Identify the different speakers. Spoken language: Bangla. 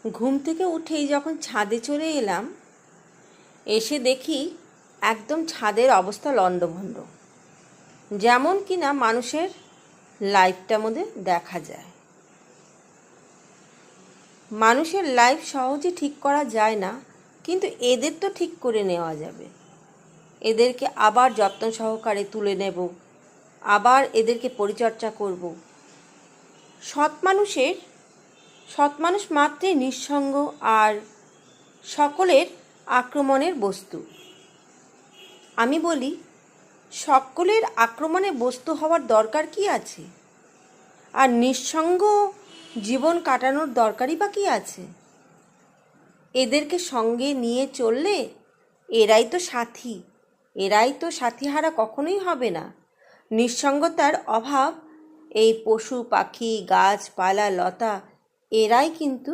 Speaker 1: ঘুম থেকে উঠেই যখন ছাদে চলে এলাম, এসে দেখি একদম ছাদের অবস্থা লণ্ডভণ্ড, যেমন কিনা মানুষের লাইফটার মধ্যে দেখা যায়। মানুষের লাইফ সহজে ঠিক করা যায় না, কিন্তু এদের তো ঠিক করে নেওয়া যাবে। এদেরকে আবার যত্ন সহকারে তুলে নেব, আবার এদেরকে পরিচর্যা করব। সৎ মানুষ মাত্রই নিঃসঙ্গ আর সকলের আক্রমণের বস্তু। আমি বলি, সকলের আক্রমণের বস্তু হওয়ার দরকার কি আছে? আর নিঃসঙ্গ জীবন কাটানোর দরকারই বা কী আছে? এদেরকে সঙ্গে নিয়ে চললে এরাই তো সাথী, এরাই তো সাথীহারা কখনোই হবে না। নিঃসঙ্গতার অভাব এই পশু পাখি গাছপালা লতা এরাই কিন্তু